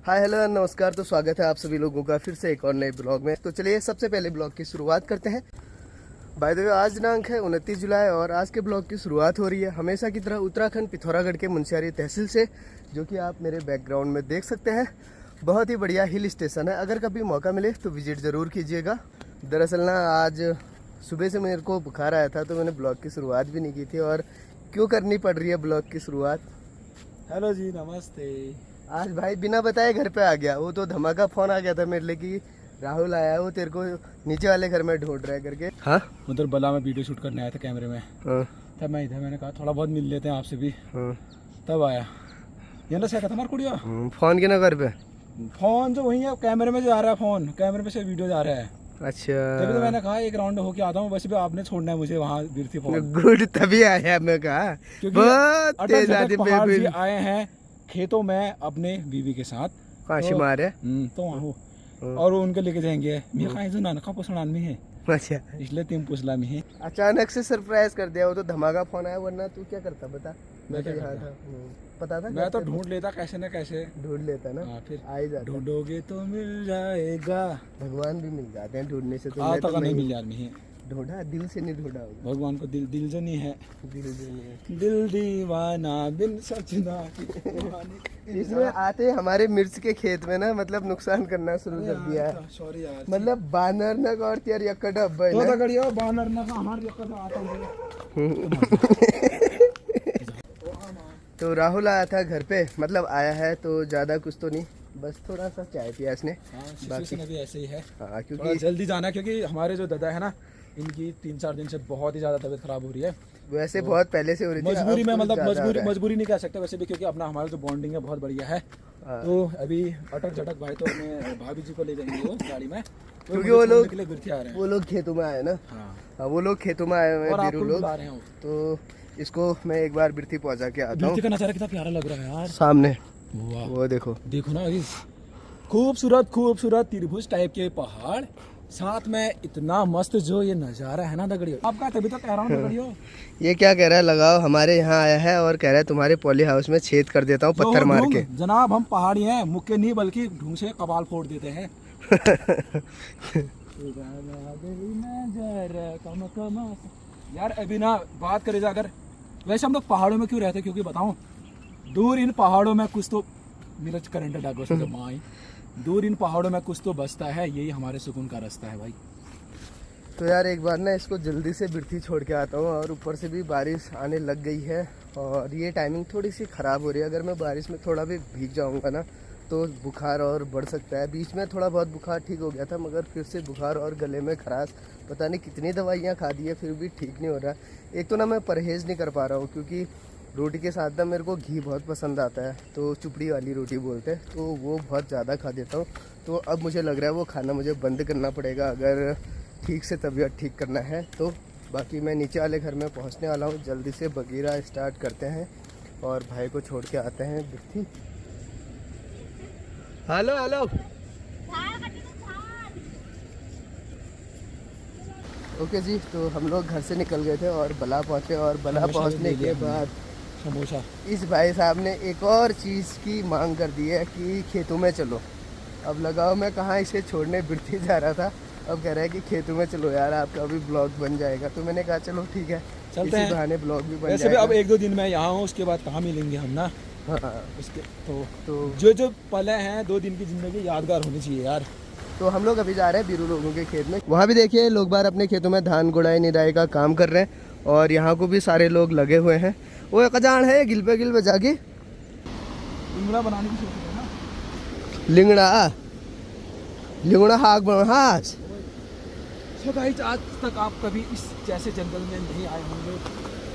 Hi hello नमस्कार। तो स्वागत है आप सभी लोगों का फिर से एक और नए ब्लॉग में। तो चलिए सबसे पहले ब्लॉग की शुरुआत करते हैं। बाय द वे आज दिनांक है 29 जुलाई और आज के ब्लॉग की शुरुआत हो रही है हमेशा की तरह उत्तराखंड पिथौरागढ़ के मुनस्यारी तहसील से, जो कि आप मेरे बैकग्राउंड में देख सकते हैं। बहुत ही बढ़िया हिल स्टेशन है, अगर कभी मौका मिले तो विजिट ज़रूर कीजिएगा। दरअसल ना आज सुबह से मेरे को बुखार आया था तो मैंने ब्लॉग की शुरुआत भी नहीं की थी, और क्यों करनी पड़ रही है ब्लॉग की शुरुआत। हेलो जी, नमस्ते। आज भाई बिना बताए घर पे आ गया। वो तो धमाका फोन आ गया था मेरे लिए कि राहुल आया है, वो तेरे को नीचे वाले घर में ढूंढ रहा है करके। हाँ उधर बला में वीडियो शूट करने आया था कैमरे में। हाँ तब मैं इधर, मैंने कहा थोड़ा बहुत मिल लेते हैं आपसे भी। हाँ। तब आया ये ना था हमारा कुड़िया फोन के ना घर पे फोन जो वही है, कैमरे में जो आ रहा है, फोन कैमरे में से वीडियो जा रहा है। अच्छा तभी तो मैंने कहा एक राउंड होके आता हूँ, वैसे भी आपने छोड़ना है मुझे वहाँ बिरथी फोन। गुड, तभी आया मैं कहा बहुत तेज आदमी पहाड़ जी आए हैं खेतों में अपने बीवी के साथ। काशी मारे तो वहाँ हो और वो उनके लेके जाएंगे। मेरे कहा जो नानका पोषण आदमी है, अच्छा इसलिए तीन पुसला में है। अचानक से सरप्राइज कर दिया। वो तो धमाका फोन आया, वरना तू क्या करता बता। मैं तो क्या यहाँ करता? था, पता था मैं तो ढूंढ लेता कैसे न कैसे। ढूंढ लेता ना। हाँ, फिर आ ही जाता। ढूंढोगे तो मिल जाएगा। भगवान भी मिल जाते हैं ढूंढने से। तो आज मैं तक तो नहीं मिल आदमी है। ढूंढा, दिल से नहीं ढूंढा होगा। भगवान को दिल जो नहीं है। दिल से नहीं है। दिल दीवाना बिन सजना इसमें आते हमारे मिर्च के खेत में ना, मतलब नुकसान करना शुरू कर दिया है। सॉरी यार, मतलब बानर न और त्यार यक्कड़ अब्बा तो ना। तगड़ियो बानर ना हमारे यक्कड़ आता हूं। तो राहुल आया था घर पे, मतलब आया है तो ज्यादा कुछ तो नहीं, बस थोड़ा सा चाय पिया इसने। सिचुएशन अभी ऐसे ही है। हाँ, क्योंकि क्योंकि जल्दी जाना है, क्योंकि हमारे जो दादा है ना, इनकी 3-4 दिन से बहुत ही ज्यादा तबियत खराब हो रही है। वैसे बहुत पहले से हो रही थी। मजबूरी में, अब मतलब ज्यादा हो रहा है। मजबूरी नहीं कह सकते वैसे भी, क्योंकि अपना हमारा जो बॉन्डिंग है बहुत बढ़िया है। तो अभी अटक झटक भाई तो अपने भाभी जी को ले जाएंगे वो गाड़ी में, क्योंकि वो लोग बिरथी आ रहे हैं। वो लोग खेतों में आए ना। हाँ, वो लोग खेतों में आए हुए और हैं, आपको बीरू भी लोग। बुला रहे हैं वो। तो इसको मैं एक बार बिरथी पहुंचा के आता हूँ। बिरथी का नजारा कितना प्यारा लग रहा है यार, सामने वाह। वो देखो देखो ना, अभी खूबसूरत खूबसूरत त्रिभुज टाइप के पहाड़, साथ में इतना मस्त जो ये नजारा है ना दगड़ियो। आपका तभी तो कह रहा हूँ दगड़ियो। ये क्या कह रहा है, लगाओ हमारे यहाँ आया है और कह रहा है तुम्हारे पॉली हाउस में छेद कर देता हूँ पत्थर मार के। जनाब हम पहाड़ी हैं, मुक्के नहीं बल्कि ढूंढ से कबाल फोड़ देते हैं। यार अभी ना बात करें अगर, वैसे हम लोग पहाड़ों में क्यों रहते हैं, क्योंकि बताऊं, दूर इन पहाड़ों में कुछ तो मेरा करंट डागो से माई, दूर इन पहाड़ों में कुछ तो बसता है, यही हमारे सुकून का रास्ता है भाई। तो यार एक बार ना इसको जल्दी से बिरथी छोड़ के आता हूँ, और ऊपर से भी बारिश आने लग गई है और ये टाइमिंग थोड़ी सी ख़राब हो रही है। अगर मैं बारिश में थोड़ा भी भीग जाऊँगा ना तो बुखार और बढ़ सकता है। बीच में थोड़ा बहुत बुखार ठीक हो गया था, मगर फिर से बुखार और गले में खराश, पता नहीं कितनी दवाइयाँ खा दी है फिर भी ठीक नहीं हो रहा। एक तो ना मैं परहेज़ नहीं कर पा रहा हूँ, क्योंकि रोटी के साथ ना मेरे को घी बहुत पसंद आता है, तो चुपड़ी वाली रोटी बोलते हैं, तो वो बहुत ज़्यादा खा देता हूँ। तो अब मुझे लग रहा है वो खाना मुझे बंद करना पड़ेगा अगर ठीक से तबीयत ठीक करना है तो। बाकी मैं नीचे वाले घर में पहुँचने वाला हूँ, जल्दी से बगीरा स्टार्ट करते हैं और भाई को छोड़ के आते हैं बिरथी। हेलो हेलो, ओके जी। तो हम लोग घर से निकल गए थे और बला पहुँचे, और बला पहुँचने के बाद समोसा, इस भाई साहब ने एक और चीज़ की मांग कर दी है कि खेतों में चलो। अब लगाओ मैं कहाँ इसे छोड़ने बिरथी जा रहा था, अब कह रहा है कि खेतों में चलो यार आपका भी ब्लॉग बन जाएगा। तो मैंने कहा चलो ठीक है, चलते हैं, बहाने ब्लॉग भी बन वैसे जाएगा। भी अब 1-2 दिन मैं यहाँ हूँ, उसके बाद कहाँ मिलेंगे हम ना। हाँ, उसके तो जो पल हैं 2 दिन की जिंदगी यादगार होनी चाहिए यार। तो हम लोग अभी जा रहे हैं बीरू लोगों के खेत में। वहाँ भी देखिए लोग बार अपने खेतों में धान गुड़ाई निराई का काम कर रहे हैं, और यहाँ को भी सारे लोग लगे हुए हैं। वो एक अजान है गिल पे जाके लिंगड़ा बनाने की सोच रहे हैं ना। लिंगड़ा हाक बन हाँ। तो गाइस आज तक आप कभी इस जैसे जंगल में नहीं आए होंगे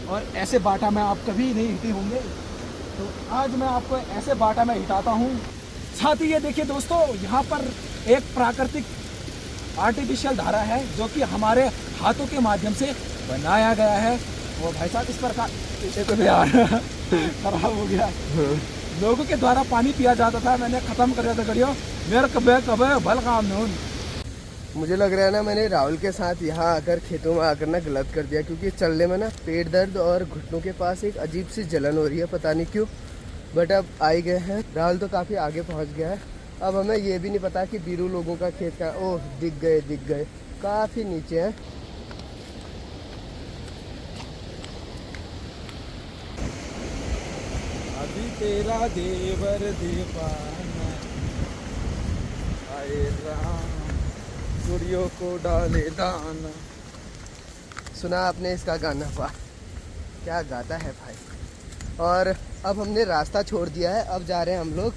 और ऐसे बाटा में आप कभी नहीं हिटे होंगे, तो आज मैं आपको ऐसे बाटा में हिटाता हूँ। साथ ही ये देखिए दोस्तों, यहाँ पर एक प्राकृतिक आर्टिफिशियल धारा है जो कि हमारे हाथों के माध्यम से बनाया गया है। और भाई साहब इस प्रकार तो यार खराब हो गया, लोगों के द्वारा पानी पिया जाता था, मैंने खत्म कर दिया था गड़ियों मेरे कबे भल काम नून। मुझे लग रहा है ना मैंने राहुल के साथ यहाँ आकर खेतों में आकर ना गलत कर दिया, क्योंकि चलने में ना पेट दर्द और घुटनों के पास एक अजीब सी जलन हो रही है, पता नहीं क्यों। बट अब आ ही गए हैं। राहुल तो काफ़ी आगे पहुँच गया है, अब हमें ये भी नहीं पता कि बीरू लोगों का खेत का, ओह दिख गए काफ़ी नीचे है। अभी तेरा देवर दीवाना आए राम, गुड़ियों को डाले दाना। सुना आपने इसका गाना? वाह क्या गाता है भाई। और अब हमने रास्ता छोड़ दिया है, अब जा रहे हैं हम लोग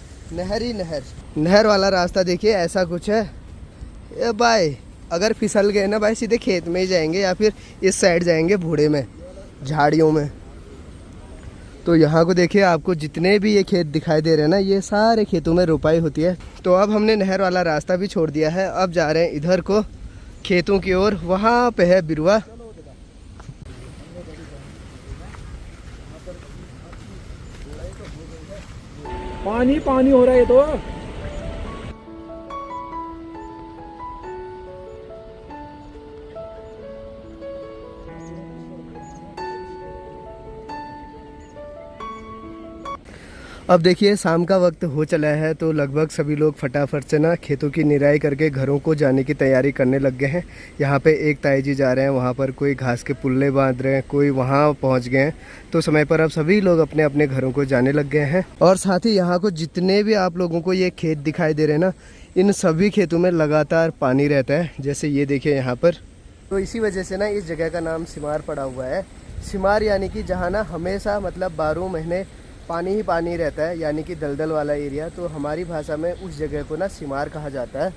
नहर वाला रास्ता। देखिए ऐसा कुछ है। ए भाई अगर फिसल गए ना भाई सीधे खेत में ही जाएंगे या फिर इस साइड जाएंगे बूढ़े में, झाड़ियों में। तो यहाँ को देखिए, आपको जितने भी ये खेत दिखाई दे रहे हैं ना, ये सारे खेतों में रोपाई होती है। तो अब हमने नहर वाला रास्ता भी छोड़ दिया है, अब जा रहे हैं इधर को खेतों की ओर। वहाँ पे है बिरुआ। पानी पानी हो रहा है तो। अब देखिए शाम का वक्त हो चला है, तो लगभग सभी लोग फटाफट से ना खेतों की निराई करके घरों को जाने की तैयारी करने लग गए हैं। यहाँ पे एक ताई जी जा रहे हैं, वहाँ पर कोई घास के पुल्ले बांध रहे हैं, कोई वहाँ पहुँच गए हैं। तो समय पर अब सभी लोग अपने अपने घरों को जाने लग गए हैं। और साथ ही यहाँ को जितने भी आप लोगों को ये खेत दिखाई दे रहे हैं ना, इन सभी खेतों में लगातार पानी रहता है। जैसे ये देखिए यहाँ पर, तो इसी वजह से ना इस जगह का नाम सिमार पड़ा हुआ है। सिमार यानी कि जहाँ ना हमेशा मतलब 12 महीने पानी ही पानी रहता है, यानी कि दलदल वाला एरिया। तो हमारी भाषा में उस जगह को ना सिमार कहा जाता है।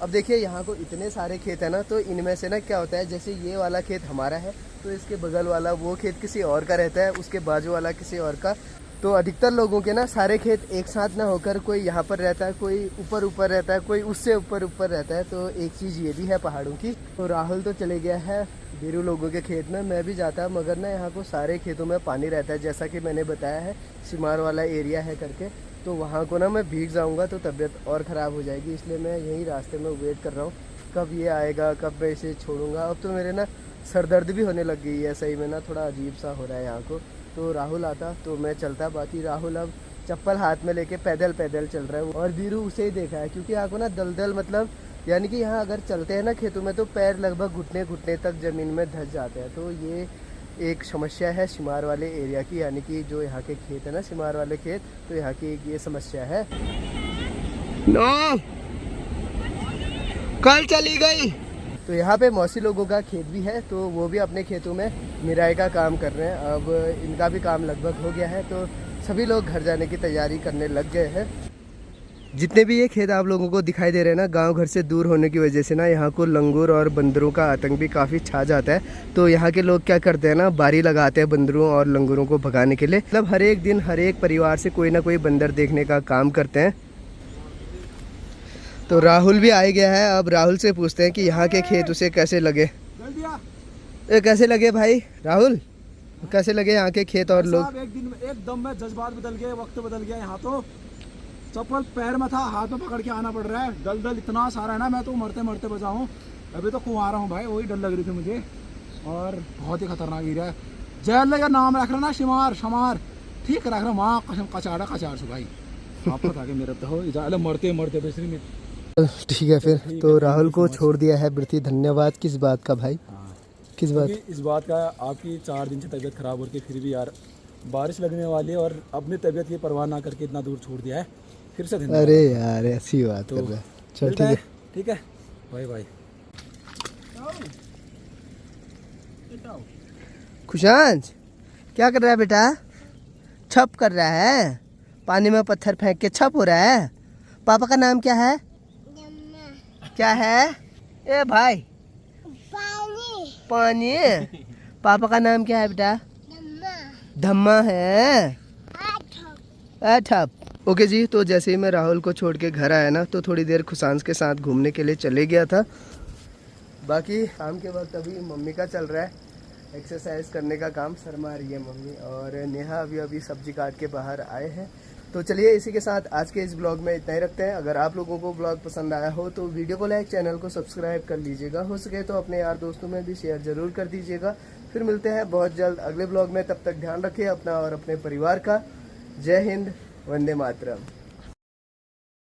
अब देखिए यहाँ को इतने सारे खेत है ना, तो इनमें से ना क्या होता है, जैसे ये वाला खेत हमारा है तो इसके बगल वाला वो खेत किसी और का रहता है, उसके बाजू वाला किसी और का। तो अधिकतर लोगों के ना सारे खेत एक साथ ना होकर कोई यहाँ पर रहता है, कोई ऊपर रहता है, कोई उससे ऊपर रहता है। तो एक चीज़ ये भी है पहाड़ों की। तो राहुल तो चले गया है बीरू लोगों के खेत में, मैं भी जाता मगर ना यहाँ को सारे खेतों में पानी रहता है, जैसा कि मैंने बताया है सिमार वाला एरिया है करके। तो वहाँ को ना मैं भीग जाऊँगा तो तबीयत और ख़राब हो जाएगी, इसलिए मैं यहीं रास्ते में वेट कर रहा हूँ कब ये आएगा, कब मैं इसे छोड़ूंगा। अब तो मेरे ना सर दर्द भी होने लग गई है, सही में ना थोड़ा अजीब सा हो रहा है यहाँ को। तो राहुल आता तो मैं चलता, बाकी राहुल अब चप्पल हाथ में लेके पैदल चल रहा है। और बीरू उसे ही देखा है, क्योंकि यहाँ को ना दलदल मतलब यानी कि यहाँ अगर चलते हैं ना खेतों में तो पैर लगभग घुटने तक ज़मीन में धंस जाते हैं। तो ये एक समस्या है सिमार वाले एरिया की, यानी कि जो यहाँ के खेत है ना सिमार वाले खेत, तो यहाँ की एक ये समस्या है। नो कल चली गई। तो यहाँ पे मौसी लोगों का खेत भी है, तो वो भी अपने खेतों में निराई का काम कर रहे हैं। अब इनका भी काम लगभग हो गया है, तो सभी लोग घर जाने की तैयारी करने लग गए हैं। जितने भी ये खेत आप लोगों को दिखाई दे रहे हैं ना, गांव घर से दूर होने की वजह से ना यहाँ को लंगूर और बंदरों का आतंक भी काफ़ी छा जाता है। तो यहाँ के लोग क्या करते हैं ना, बारी लगाते हैं बंदरों और लंगूरों को भगाने के लिए। मतलब हर एक दिन हर एक परिवार से कोई ना कोई बंदर देखने का काम करते हैं। तो राहुल भी आ गया है, अब राहुल से पूछते हैं कि यहाँ के खेत उसे कैसे लगे। कैसे लगे भाई राहुल, कैसे लगे यहाँ के खेत और लोग? एक दिन में एकदम में जज्बात बदल गए, वक्त बदल गया। यहाँ तो चप्पल पैर में था, हाथ में पकड़ के आना पड़ रहा है। दलदल इतना सारा है ना, मैं तो मरते बचा हूँ। अभी तो कुंवारा हूँ भाई, वही डर लग रही थी मुझे, और बहुत ही खतरनाक एरिया है। जैल का नाम रख रहा ना, शमार ठीक रख रहा, वहाँ कसम कचाड़ से भाई आपको था कि मेरे तो मरते बेसरी में। ठीक है फिर तो राहुल को छोड़ दिया है बिरथी। धन्यवाद किस बात का भाई? किस बात? इस बात का, आपकी 4 दिन से तबीयत खराब हो रही थी, फिर भी यार बारिश लगने वाली है और अपनी तबीयत की परवाह ना करके इतना दूर छोड़ दिया है, फिर से धन्यवाद। अरे यार ऐसी बात कर रहा है। चल ठीक है बाय। खुशांश क्या कर रहा है बेटा? छप कर रहा है, पानी में पत्थर फेंक के छप हो रहा है। पापा का नाम क्या है? क्या है? ए भाई पानी। पापा का नाम क्या है बेटा? धम्मा है। ठप। ओके जी, तो जैसे ही मैं राहुल को छोड़ के घर आया ना, तो थोड़ी देर खुशांश के साथ घूमने के लिए चले गया था। बाकी शाम के वक्त अभी मम्मी का चल रहा है एक्सरसाइज करने का काम, शर्मा रही है मम्मी। और नेहा अभी सब्जी काट के बाहर आए हैं। तो चलिए इसी के साथ आज के इस ब्लॉग में इतना ही रखते हैं। अगर आप लोगों को ब्लॉग पसंद आया हो तो वीडियो को लाइक, चैनल को सब्सक्राइब कर लीजिएगा। हो सके तो अपने यार दोस्तों में भी शेयर ज़रूर कर दीजिएगा। फिर मिलते हैं बहुत जल्द अगले ब्लॉग में। तब तक ध्यान रखिए अपना और अपने परिवार का। जय हिंद, वंदे मातरम।